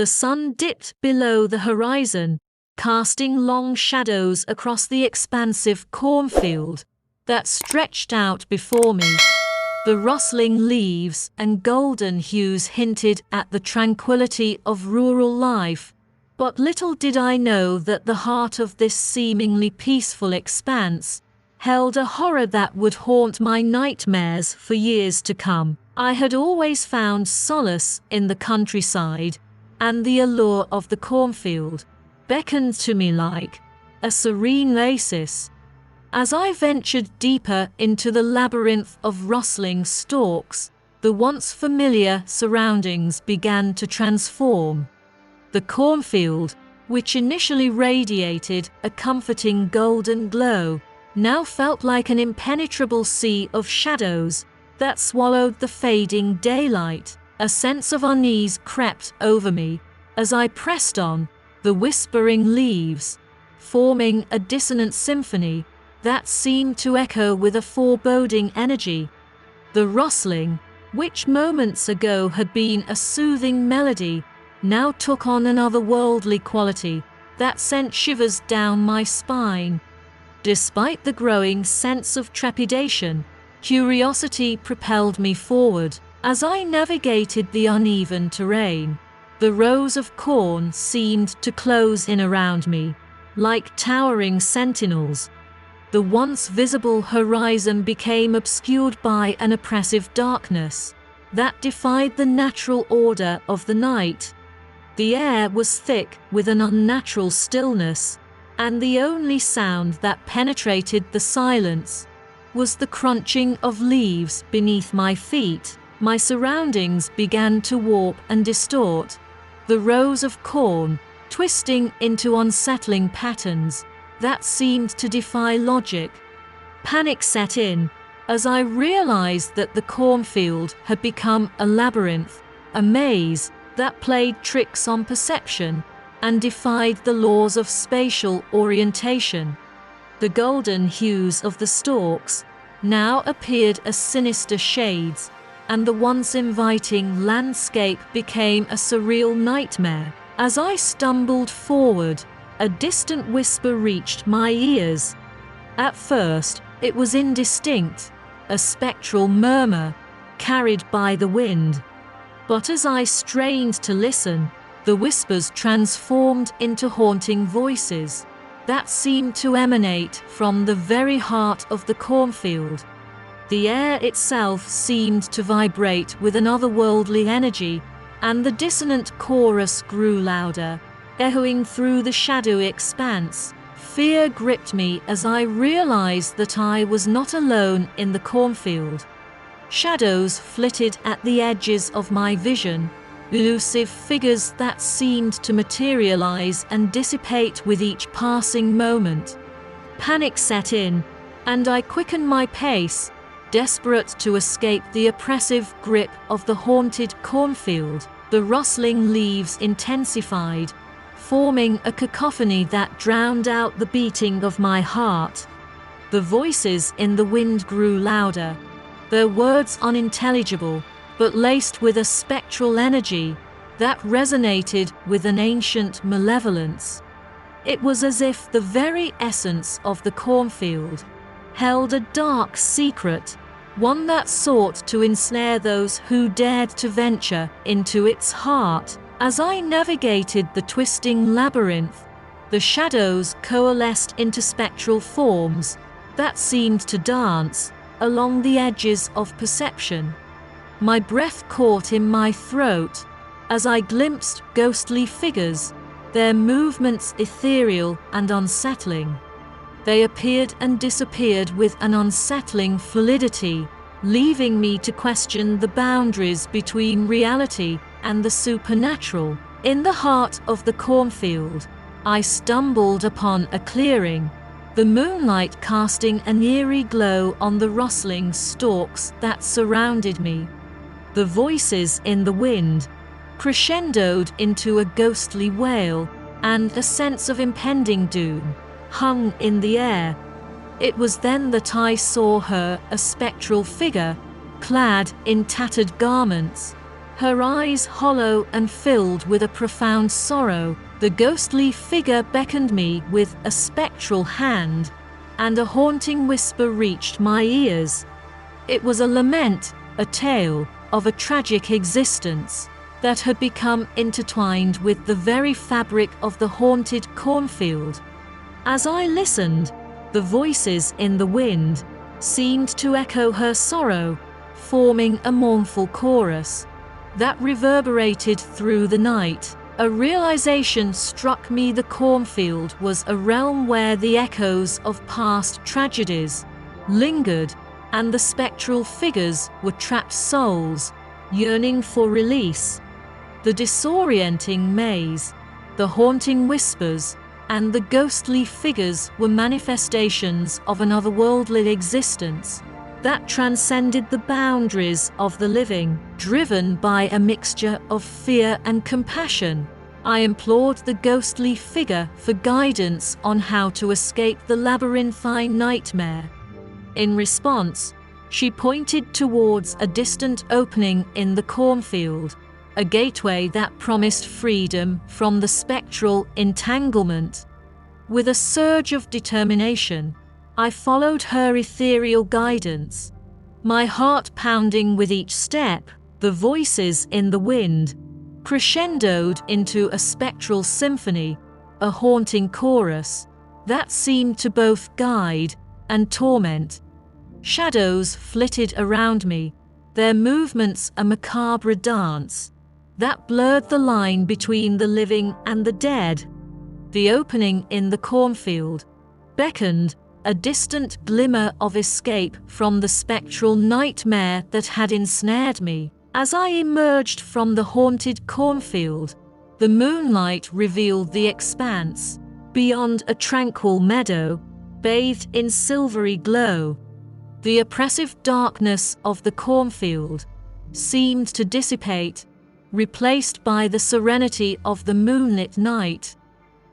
The sun dipped below the horizon, casting long shadows across the expansive cornfield that stretched out before me. The rustling leaves and golden hues hinted at the tranquility of rural life, but little did I know that the heart of this seemingly peaceful expanse held a horror that would haunt my nightmares for years to come. I had always found solace in the countryside, and the allure of the cornfield beckoned to me like a serene oasis. As I ventured deeper into the labyrinth of rustling stalks, the once familiar surroundings began to transform. The cornfield, which initially radiated a comforting golden glow, now felt like an impenetrable sea of shadows that swallowed the fading daylight. A sense of unease crept over me as I pressed on, the whispering leaves forming a dissonant symphony that seemed to echo with a foreboding energy. The rustling, which moments ago had been a soothing melody, now took on an otherworldly quality that sent shivers down my spine. Despite the growing sense of trepidation, curiosity propelled me forward. As I navigated the uneven terrain, the rows of corn seemed to close in around me, like towering sentinels. The once visible horizon became obscured by an oppressive darkness that defied the natural order of the night. The air was thick with an unnatural stillness, and the only sound that penetrated the silence was the crunching of leaves beneath my feet. My surroundings began to warp and distort, the rows of corn twisting into unsettling patterns that seemed to defy logic. Panic set in as I realized that the cornfield had become a labyrinth, a maze that played tricks on perception and defied the laws of spatial orientation. The golden hues of the stalks now appeared as sinister shades, and the once inviting landscape became a surreal nightmare. As I stumbled forward, a distant whisper reached my ears. At first, it was indistinct, a spectral murmur carried by the wind. But as I strained to listen, the whispers transformed into haunting voices that seemed to emanate from the very heart of the cornfield. The air itself seemed to vibrate with an otherworldly energy, and the dissonant chorus grew louder, echoing through the shadowy expanse. Fear gripped me as I realized that I was not alone in the cornfield. Shadows flitted at the edges of my vision, elusive figures that seemed to materialize and dissipate with each passing moment. Panic set in, and I quickened my pace, desperate to escape the oppressive grip of the haunted cornfield. The rustling leaves intensified, forming a cacophony that drowned out the beating of my heart. The voices in the wind grew louder, their words unintelligible, but laced with a spectral energy that resonated with an ancient malevolence. It was as if the very essence of the cornfield held a dark secret, one that sought to ensnare those who dared to venture into its heart. As I navigated the twisting labyrinth, the shadows coalesced into spectral forms that seemed to dance along the edges of perception. My breath caught in my throat as I glimpsed ghostly figures, their movements ethereal and unsettling. They appeared and disappeared with an unsettling fluidity, leaving me to question the boundaries between reality and the supernatural. In the heart of the cornfield, I stumbled upon a clearing, the moonlight casting an eerie glow on the rustling stalks that surrounded me. The voices in the wind crescendoed into a ghostly wail, and a sense of impending doom hung in the air. It was then that I saw her, a spectral figure, clad in tattered garments, her eyes hollow and filled with a profound sorrow. The ghostly figure beckoned me with a spectral hand, and a haunting whisper reached my ears. It was a lament, a tale of a tragic existence that had become intertwined with the very fabric of the haunted cornfield. As I listened, the voices in the wind seemed to echo her sorrow, forming a mournful chorus that reverberated through the night. A realization struck me: the cornfield was a realm where the echoes of past tragedies lingered, and the spectral figures were trapped souls, yearning for release. The disorienting maze, the haunting whispers, and the ghostly figures were manifestations of an otherworldly existence that transcended the boundaries of the living. Driven by a mixture of fear and compassion, I implored the ghostly figure for guidance on how to escape the labyrinthine nightmare. In response, she pointed towards a distant opening in the cornfield, a gateway that promised freedom from the spectral entanglement. With a surge of determination, I followed her ethereal guidance, my heart pounding with each step. The voices in the wind crescendoed into a spectral symphony, a haunting chorus that seemed to both guide and torment. Shadows flitted around me, their movements a macabre dance that blurred the line between the living and the dead. The opening in the cornfield beckoned, a distant glimmer of escape from the spectral nightmare that had ensnared me. As I emerged from the haunted cornfield, the moonlight revealed the expanse beyond, a tranquil meadow bathed in silvery glow. The oppressive darkness of the cornfield seemed to dissipate, replaced by the serenity of the moonlit night.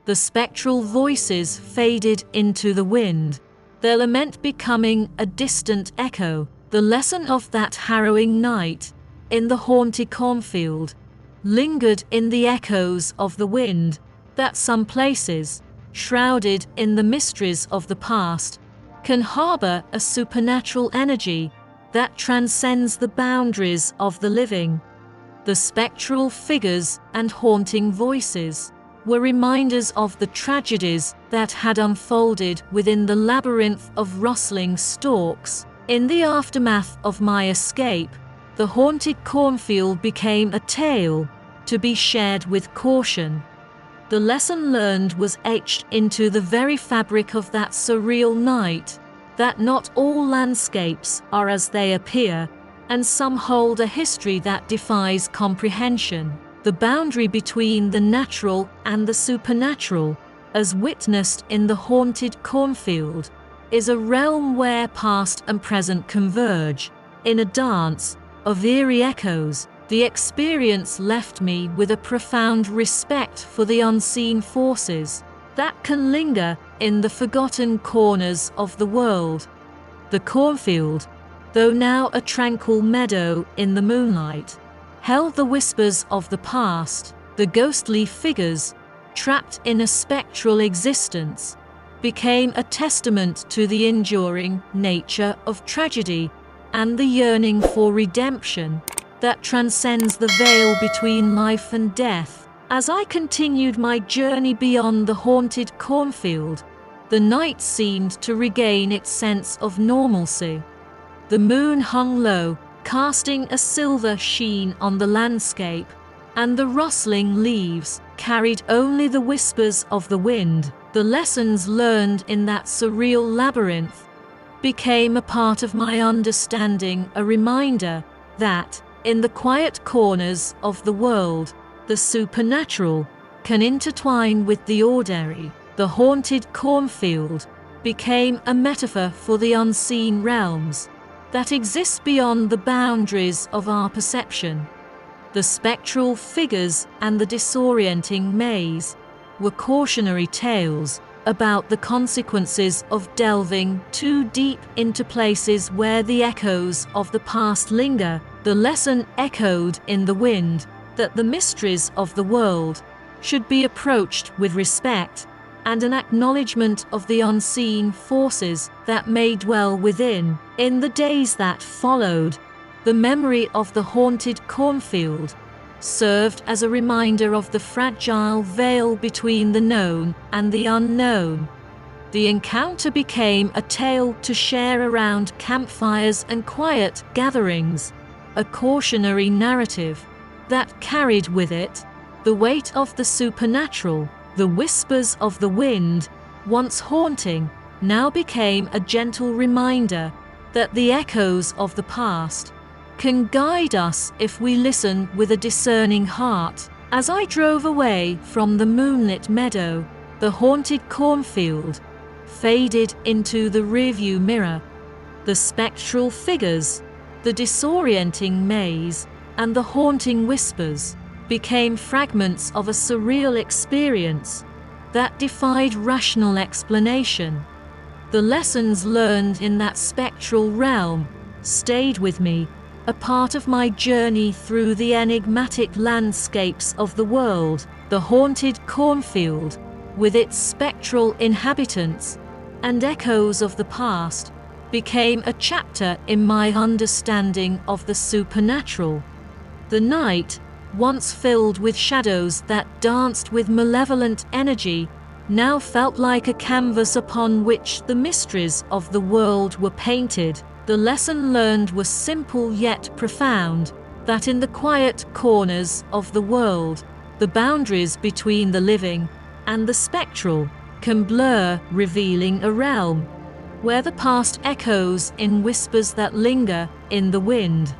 The spectral voices faded into the wind, their lament becoming a distant echo. The lesson of that harrowing night in the haunted cornfield lingered in the echoes of the wind, that some places, shrouded in the mysteries of the past, can harbor a supernatural energy that transcends the boundaries of the living. The spectral figures and haunting voices were reminders of the tragedies that had unfolded within the labyrinth of rustling stalks. In the aftermath of my escape, the haunted cornfield became a tale to be shared with caution. The lesson learned was etched into the very fabric of that surreal night, that not all landscapes are as they appear, and some hold a history that defies comprehension. The boundary between the natural and the supernatural, as witnessed in the haunted cornfield, is a realm where past and present converge in a dance of eerie echoes. The experience left me with a profound respect for the unseen forces that can linger in the forgotten corners of the world. The cornfield, though now a tranquil meadow in the moonlight, held the whispers of the past. The ghostly figures, trapped in a spectral existence, became a testament to the enduring nature of tragedy and the yearning for redemption that transcends the veil between life and death. As I continued my journey beyond the haunted cornfield, the night seemed to regain its sense of normalcy. The moon hung low, casting a silver sheen on the landscape, and the rustling leaves carried only the whispers of the wind. The lessons learned in that surreal labyrinth became a part of my understanding, a reminder that, in the quiet corners of the world, the supernatural can intertwine with the ordinary. The haunted cornfield became a metaphor for the unseen realms that exist beyond the boundaries of our perception. The spectral figures and the disorienting maze were cautionary tales about the consequences of delving too deep into places where the echoes of the past linger. The lesson echoed in the wind that the mysteries of the world should be approached with respect and an acknowledgement of the unseen forces that may dwell within. In the days that followed, the memory of the haunted cornfield served as a reminder of the fragile veil between the known and the unknown. The encounter became a tale to share around campfires and quiet gatherings, a cautionary narrative that carried with it the weight of the supernatural. The whispers of the wind, once haunting, now became a gentle reminder that the echoes of the past can guide us if we listen with a discerning heart. As I drove away from the moonlit meadow, the haunted cornfield faded into the rearview mirror. The spectral figures, the disorienting maze, and the haunting whispers became fragments of a surreal experience that defied rational explanation. The lessons learned in that spectral realm stayed with me, a part of my journey through the enigmatic landscapes of the world. The haunted cornfield, with its spectral inhabitants and echoes of the past, became a chapter in my understanding of the supernatural. The night, once filled with shadows that danced with malevolent energy, now felt like a canvas upon which the mysteries of the world were painted. The lesson learned was simple yet profound, that in the quiet corners of the world, the boundaries between the living and the spectral can blur, revealing a realm where the past echoes in whispers that linger in the wind.